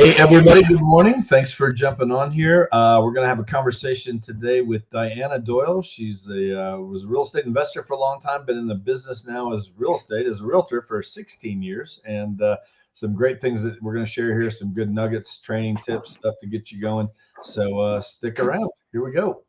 Hey, everybody, good morning. Thanks for jumping on here. We're going to have a conversation today with Dianna Doyle. She's was a real estate investor for a long time, been in the business now as real estate, as a realtor for 16 years, and some great things that we're going to share here, some good nuggets, training tips, stuff to get you going. So stick around. Here we go.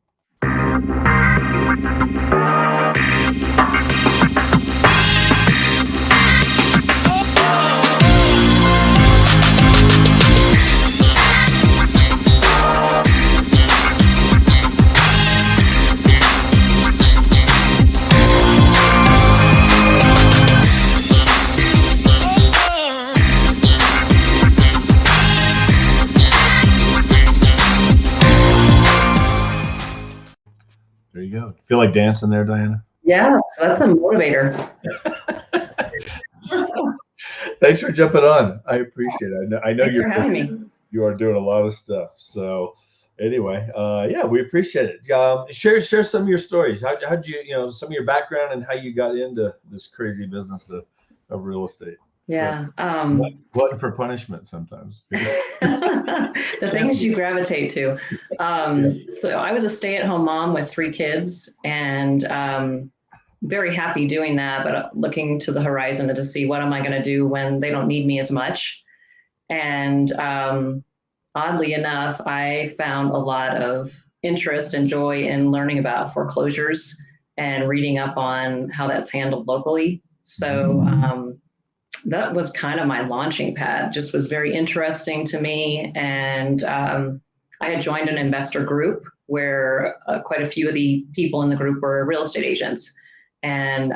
There you go. Feel like dancing there, Dianna? Yeah, so that's a motivator. Thanks for jumping on. I appreciate it. I know Thanks for having me. You are doing a lot of stuff. So anyway, yeah, we appreciate it. Share some of your stories. How'd you, some of your background and how you got into this crazy business of real estate. Yeah. Glutton for punishment sometimes. The things you gravitate to. So I was a stay-at-home mom with 3 kids, and very happy doing that, but looking to the horizon to see what am I going to do when they don't need me as much. And oddly enough, I found a lot of interest and joy in learning about foreclosures and reading up on how that's handled locally. So that was kind of my launching pad, just was very interesting to me. And I had joined an investor group where quite a few of the people in the group were real estate agents. And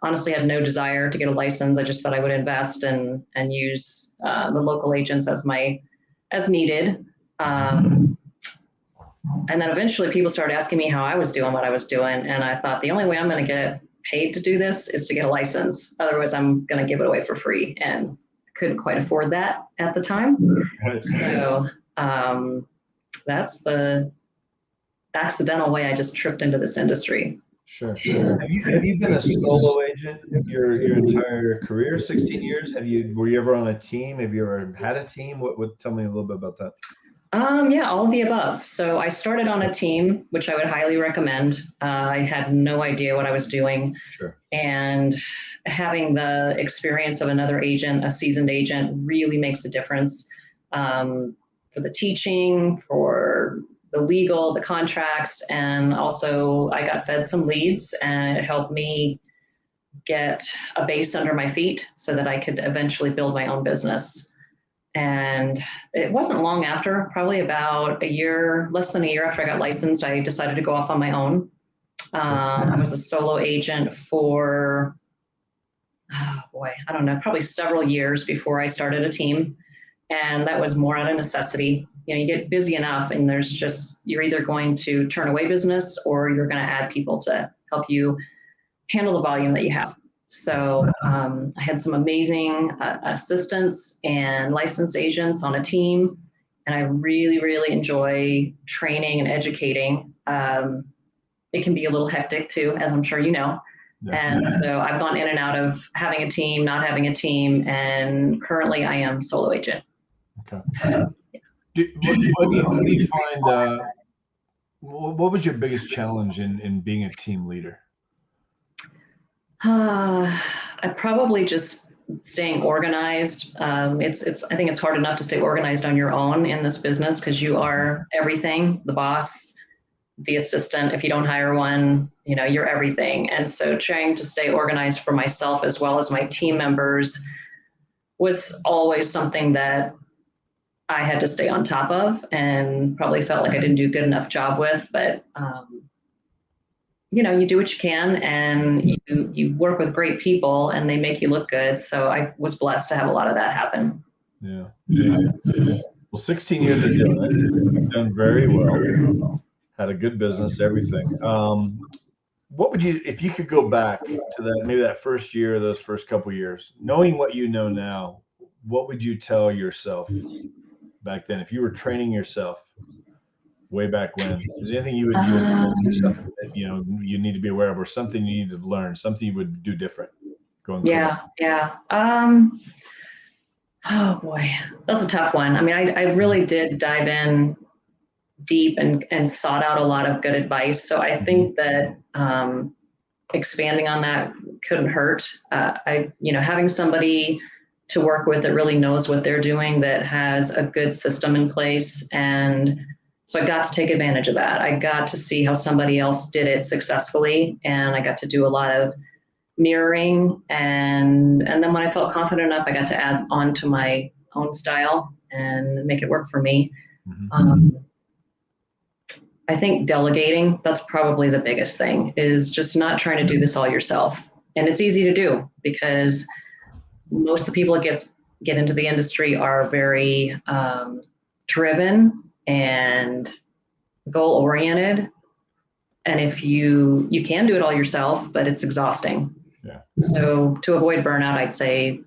honestly had no desire to get a license. I just thought I would invest and use the local agents as needed. And then eventually people started asking me how I was doing what I was doing. And I thought the only way I'm going to get paid to do this is to get a license. Otherwise, I'm going to give it away for free. And couldn't quite afford that at the time. So that's the accidental way I just tripped into this industry. Sure. Have you been a solo agent your entire career, 16 years? Were you ever on a team? Have you ever had a team? Tell me a little bit about that. Yeah, all of the above. So I started on a team, which I would highly recommend. I had no idea what I was doing. Sure. And having the experience of another agent, a seasoned agent, really makes a difference for the teaching, for the legal, the contracts, and also I got fed some leads, and it helped me get a base under my feet so that I could eventually build my own business. And it wasn't long after, probably about less than a year after I got licensed, I decided to go off on my own. I was a solo agent for, probably several years before I started a team. And that was more out of necessity. You get busy enough and you're either going to turn away business or you're going to add people to help you handle the volume that you have. So I had some amazing assistants and licensed agents on a team, and I really, really enjoy training and educating. It can be a little hectic too, as I'm sure you know. Yeah. And so I've gone in and out of having a team, not having a team, and currently I am solo agent. Okay. What do you find? What was your biggest challenge in being a team leader? I probably just staying organized. I think it's hard enough to stay organized on your own in this business because you are everything, the boss, the assistant. If you don't hire one, you're everything. And so trying to stay organized for myself as well as my team members was always something that I had to stay on top of and probably felt like I didn't do a good enough job with, but you do what you can and you work with great people and they make you look good. So I was blessed to have a lot of that happen. Yeah. Well, 16 years of doing it, you've done very well, had a good business, everything. What would you, if you could go back to maybe that first year, those first couple of years, knowing what you know now, what would you tell yourself back then? If you were training yourself way back when, is there anything you would do something that, you need to be aware of, or something you need to learn, something you would do different going forward? Yeah. Oh boy, that's a tough one. I mean, I really did dive in deep and sought out a lot of good advice. So I think that expanding on that couldn't hurt. Having somebody to work with that really knows what they're doing, that has a good system in place. And so I got to take advantage of that. I got to see how somebody else did it successfully. And I got to do a lot of mirroring. And then when I felt confident enough, I got to add on to my own style and make it work for me. I think delegating, that's probably the biggest thing, is just not trying to do this all yourself. And it's easy to do because most of the people that get into the industry are very driven and goal oriented. And if you can do it all yourself, but it's exhausting. Yeah. So to avoid burnout, I'd say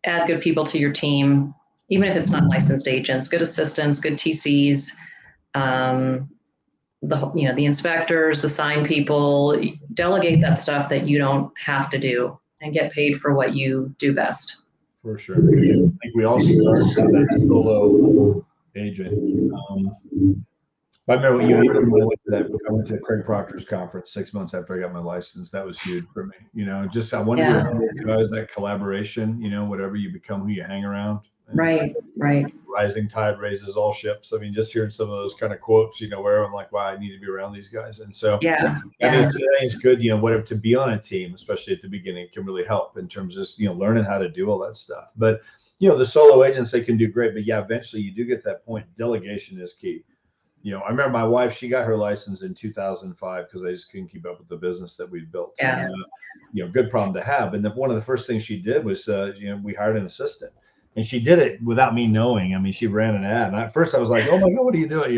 add good people to your team, even if it's not licensed agents, good assistants, good TCs, the inspectors, the sign people. Delegate that stuff that you don't have to do and get paid for what you do best. For sure. I think we all start as that solo agent. I remember when I went to Craig Proctor's conference 6 months after I got my license. That was huge for me. Just I wanted to remember guys, that collaboration. Whatever you become, who you hang around. Right. Rising tide raises all ships. I mean, just hearing some of those kind of quotes, where I'm like, wow, I need to be around these guys. And so, I think it's good, whatever, to be on a team, especially at the beginning, can really help in terms of just, learning how to do all that stuff. But, the solo agents, they can do great. But eventually you do get that point. Delegation is key. I remember my wife, she got her license in 2005 because I just couldn't keep up with the business that we'd built. Yeah. And, good problem to have. And one of the first things she did was, we hired an assistant. And she did it without me knowing. I mean, she ran an ad. And at first I was like, oh my God, what are you doing?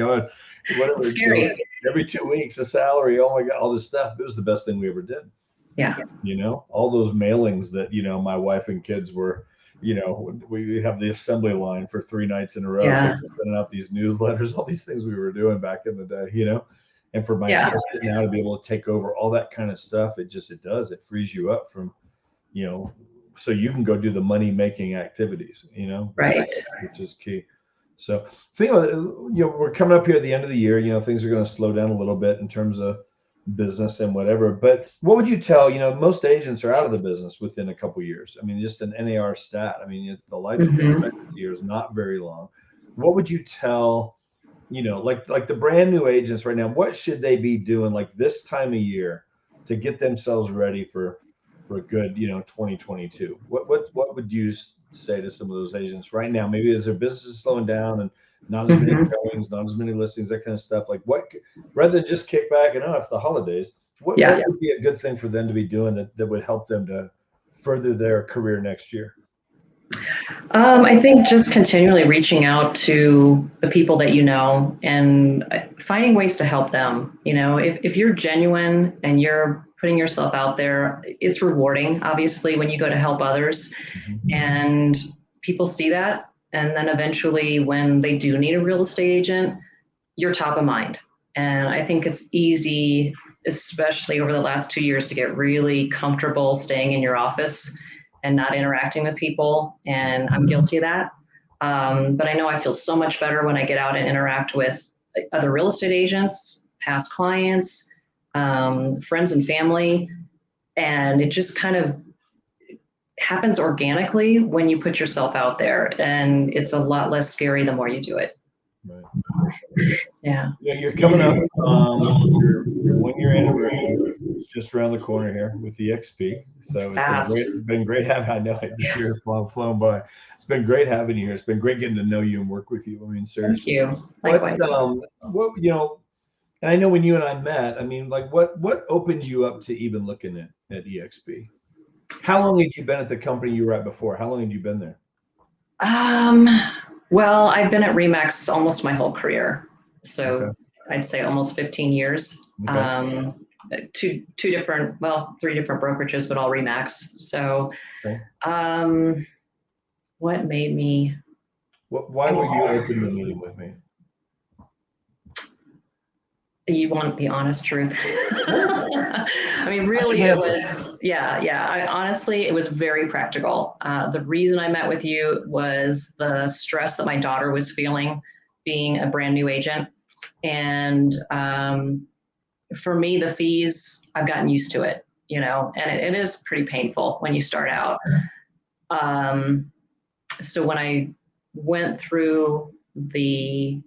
Whatever. It's scary. Every 2 weeks, a salary. Oh my God, all this stuff. It was the best thing we ever did. Yeah. All those mailings that, my wife and kids were, we have the assembly line for 3 nights in a row. Yeah. Sending out these newsletters, all these things we were doing back in the day, and for my assistant now to be able to take over all that kind of stuff, it frees you up from, so you can go do the money making activities, Right. which is key. So think about it, we're coming up here at the end of the year, things are going to slow down a little bit in terms of business and whatever, but what would you tell, most agents are out of the business within a couple of years. I mean, just an NAR stat. I mean, the life expectancy here is not very long. What would you tell, like the brand new agents right now, what should they be doing like this time of year to get themselves ready for a good, 2022? What would you say to some of those agents right now? Maybe as their business is slowing down and not as many showings, not as many listings, that kind of stuff. Like rather than just kick back and, it's the holidays, what would be a good thing for them to be doing that would help them to further their career next year? I think just continually reaching out to the people that and finding ways to help them. If you're genuine and you're putting yourself out there, it's rewarding, obviously, when you go to help others. And people see that. And then eventually, when they do need a real estate agent, you're top of mind. And I think it's easy, especially over the last 2 years, to get really comfortable staying in your office and not interacting with people. And I'm guilty of that. But I know I feel so much better when I get out and interact with other real estate agents, past clients, friends and family. And it just kind of happens organically when you put yourself out there. And it's a lot less scary the more you do it. Right. Yeah. You're coming up. Your 1-year anniversary is just around the corner here with the XP. So it's been great having. I know this year flown by. It's been great having you here. It's been great getting to know you and work with you. I mean, seriously. Thank you. Likewise. What and I know when you and I met, I mean, like what opened you up to even looking at EXP? How long had you been at the company you were at before? How long had you been there? Well, I've been at Remax almost my whole career. So I'd say almost 15 years. Okay. Three different brokerages, but all Remax. So, what made me? Why were you open to meeting with me? You want the honest truth. I mean, really, it was, yeah. Honestly, it was very practical. The reason I met with you was the stress that my daughter was feeling being a brand new agent. And for me, the fees, I've gotten used to it, and it is pretty painful when you start out. So when I went through the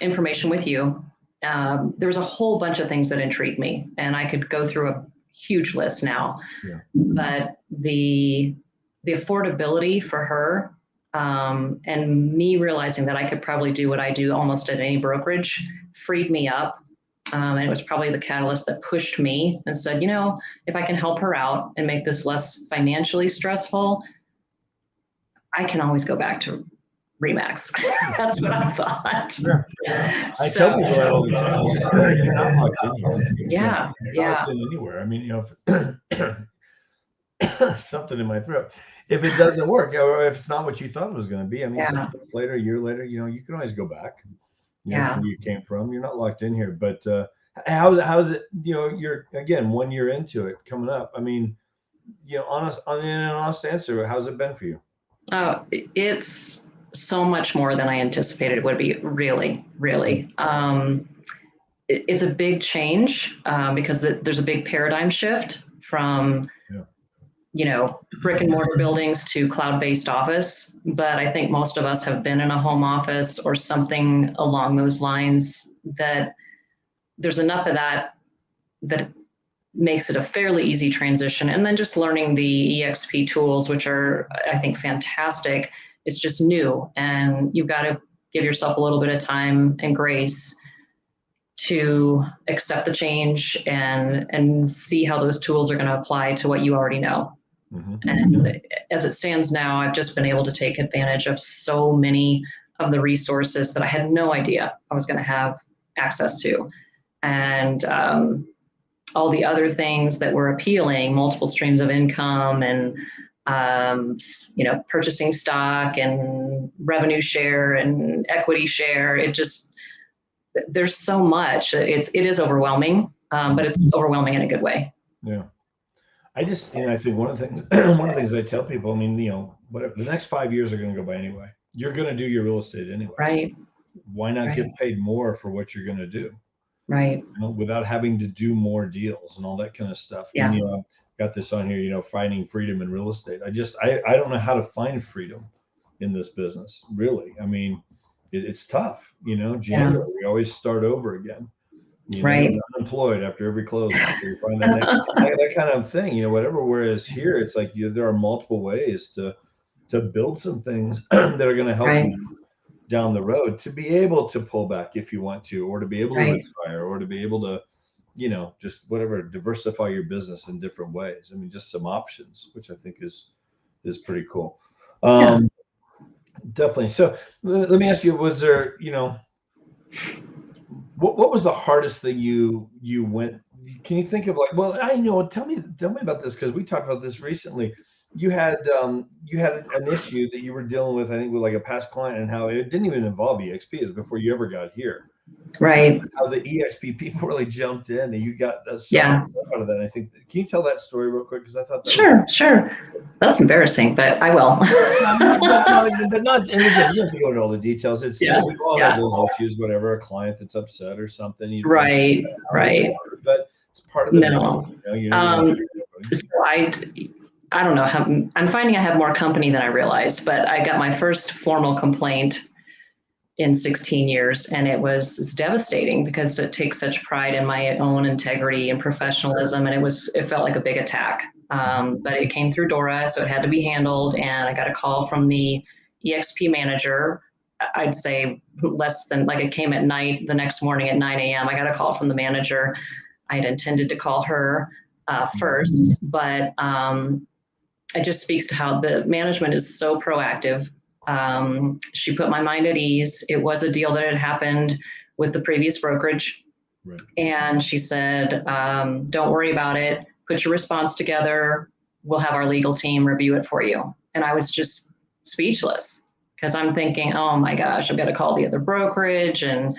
information with you, there was a whole bunch of things that intrigued me, and I could go through a huge list now. Yeah. But the affordability for her, and me realizing that I could probably do what I do almost at any brokerage, freed me up. And it was probably the catalyst that pushed me and said, if I can help her out and make this less financially stressful, I can always go back to Remax. That's what I thought. Sure. I tell people that all the time. You're not locked in here. Yeah. You're not locked in anywhere. I mean, something in my throat. If it doesn't work, or if it's not what you thought it was going to be, I mean, 6 months later, a year later, you can always go back. Where you came from. You're not locked in here. But how's it? You're again 1 year into it, coming up. I mean, an honest answer. How's it been for you? Oh, it's so much more than I anticipated it would be. Really, really. It's a big change because there's a big paradigm shift from brick and mortar buildings to cloud-based office. But I think most of us have been in a home office or something along those lines, that there's enough of that makes it a fairly easy transition. And then just learning the EXP tools, which are, I think, fantastic. It's just new, and you've got to give yourself a little bit of time and grace to accept the change and see how those tools are going to apply to what you already know. Mm-hmm. And as it stands now, I've just been able to take advantage of so many of the resources that I had no idea I was going to have access to. And all the other things that were appealing, multiple streams of income and, purchasing stock and revenue share and equity share. There's so much. It is overwhelming, but it's overwhelming in a good way. Yeah. I think one of the things I tell people, I mean, whatever, the next 5 years are going to go by anyway. You're going to do your real estate anyway. Right. Why not get paid more for what you're going to do? Right. Without having to do more deals and all that kind of stuff. Yeah. And, I've got this on here, finding freedom in real estate. I don't know how to find freedom in this business, really. I mean, it's tough, January, we always start over again. Right. Unemployed after every closing. You find that that kind of thing, whatever. Whereas here, it's like there are multiple ways to build some things that are going to help you down the road to be able to pull back if you want to, or to be able to retire, or to be able to, just whatever, diversify your business in different ways. I mean, just some options, which I think is pretty cool. Definitely. So let me ask you, was there, what was the hardest thing you went? Can you think of tell me about this, because we talked about this recently. You had an issue that you were dealing with, I think, with like a past client, and how it didn't even involve EXP. It was before you ever got here. Right. How the EXP people really jumped in, and you got so much out of that. I think. Can you tell that story real quick? Because I thought that Sure. That's embarrassing, but I will. but not. And again, you don't have to go into all the details. It's we've all had those issues. Whatever, a client that's upset or something. Right. But it's part of the business. So I don't know how, I'm finding I have more company than I realized, but I got my first formal complaint in 16 years, and it's devastating because it takes such pride in my own integrity and professionalism, and it felt like a big attack. But it came through Dora, so it had to be handled, and I got a call from the EXP manager. I'd say less than, it came at night, the next morning at 9 a.m. I got a call from the manager. I had intended to call her first, but it just speaks to how the management is so proactive. She put my mind at ease. It was a deal that had happened with the previous brokerage. Right. And she said, don't worry about it. Put your response together. We'll have our legal team review it for you. And I was just speechless, because I'm thinking, oh my gosh, I've got to call the other brokerage. And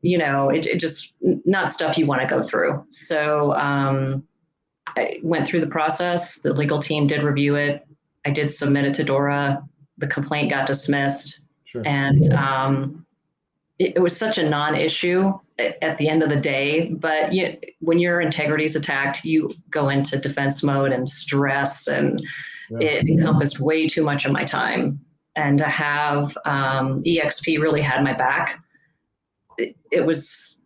it just not stuff you want to go through. So I went through the process. The legal team did review it. I did submit it to Dora. The complaint got dismissed. Sure. And it was such a non-issue at the end of the day. But when your integrity is attacked, you go into defense mode and stress, and it encompassed way too much of my time. And to have EXP really had my back, it was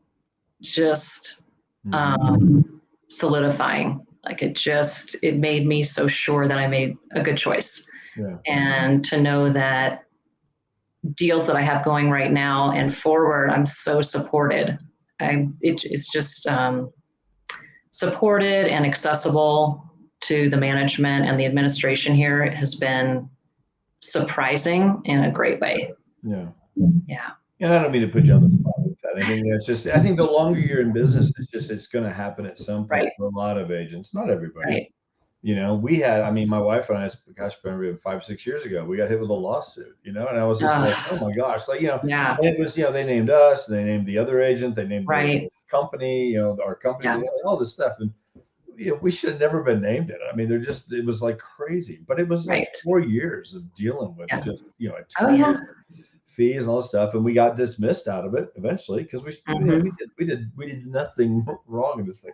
just solidifying. Like it made me so sure that I made a good choice. Yeah. And to know that deals that I have going right now and forward, I'm so supported. It's just supported and accessible to the management, and the administration here has been surprising in a great way. Yeah. Yeah. And I don't mean to put you on the spot with that. I mean, I think the longer you're in business, it's going to happen at some point for a lot of agents, not everybody. Right. My wife and I, gosh, probably 5 6 years ago, we got hit with a lawsuit, and I was just like, oh my gosh, like, and it was, they named us, they named the other agent, they named the company, our company, all this stuff. And we should have never been named it. I mean, it was like crazy, but it was like 4 years of dealing with just, attorneys, fees and all this stuff. And we got dismissed out of it eventually because we did nothing wrong in this thing.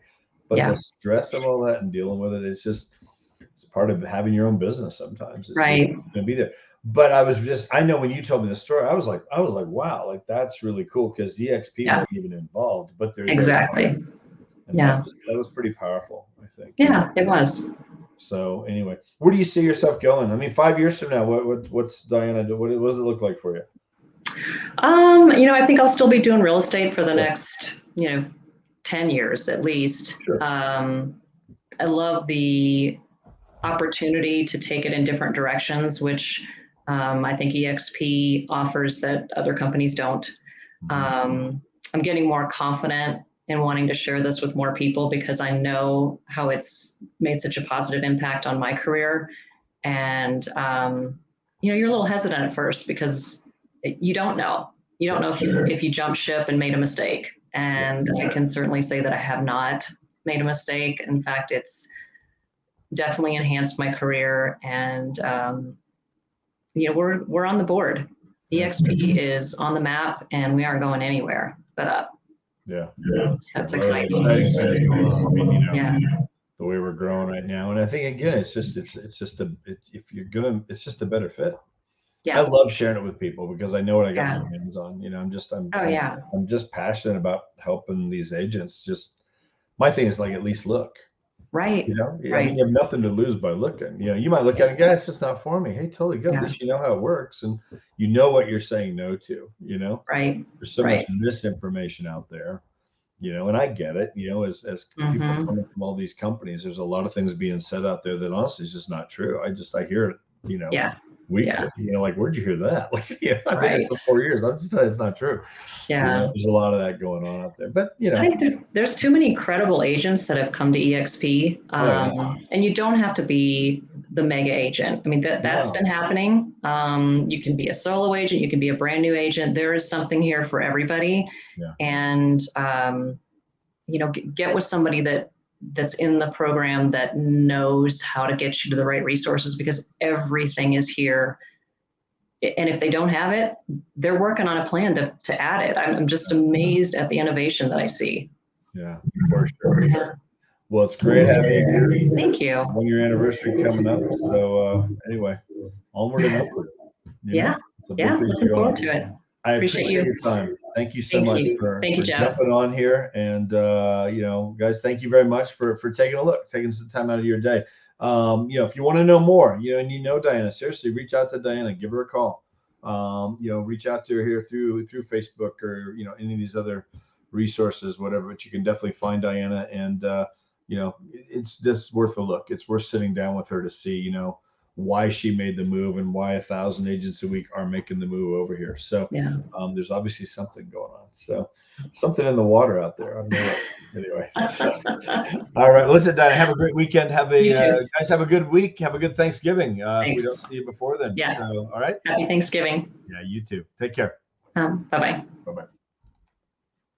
But the stress of all that and dealing with it, it's part of having your own business sometimes. It's just gonna be there. But I know when you told me the story, I was like, wow, like that's really cool because EXP wasn't even involved, but they're exactly. That was pretty powerful, I think. Yeah, it was. So anyway, where do you see yourself going? I mean, 5 years from now, what's Dianna do? What does it look like for you? I think I'll still be doing real estate for the next, 10 years at least. Sure. I love the opportunity to take it in different directions, which I think EXP offers that other companies don't. I'm getting more confident in wanting to share this with more people because I know how it's made such a positive impact on my career. And, you're a little hesitant at first because you don't know. You don't know if you jump ship and made a mistake. And I can certainly say that I have not made a mistake. In fact, it's definitely enhanced my career. And, we're on the board. EXP is on the map, and we aren't going anywhere but up. Yeah. That's exciting. I mean, the way we're growing right now. And I think, again, it's just a better fit. I love sharing it with people because I know what I got my hands on. I'm just passionate about helping these agents. My thing is like, at least look. Right. I mean, you have nothing to lose by looking. You might look at it and go, it's just not for me. Hey, totally good. At least you know how it works and you know what you're saying no to, Right. There's so much misinformation out there, and I get it, as people coming from all these companies, there's a lot of things being said out there that honestly is just not true. I hear it, weekly, like, where'd you hear that? Like, I've been here for 4 years. I'm just, it's not true. Yeah. There's a lot of that going on out there, but I think there's too many credible agents that have come to EXP, and you don't have to be the mega agent. I mean, that's been happening. You can be a solo agent, you can be a brand new agent. There is something here for everybody. And, get with somebody that's in the program that knows how to get you to the right resources, because everything is here. And if they don't have it, they're working on a plan to add it. I'm just amazed at the innovation that I see. Yeah, for sure. Yeah. Well, it's great having you here. Thank you. 1 year anniversary coming up. So anyway, onward and upward. Looking forward to it. I appreciate your time. Thank you so much for jumping on here. And, guys, thank you very much for taking some time out of your day. If you want to know more, and Dianna, seriously, reach out to Dianna, give her a call. Reach out to her here through Facebook or, any of these other resources, whatever, but you can definitely find Dianna. And, it's just worth a look. It's worth sitting down with her to see, why she made the move and why 1,000 agents a week are making the move over here. So there's obviously something going on. So something in the water out there. Anyway. All right. Listen, Dianna, have a great weekend. Guys, have a good week. Have a good Thanksgiving. If we don't see you before then. Yeah. So, all right. Happy Thanksgiving. Yeah, you too. Take care. Bye-bye. Bye-bye.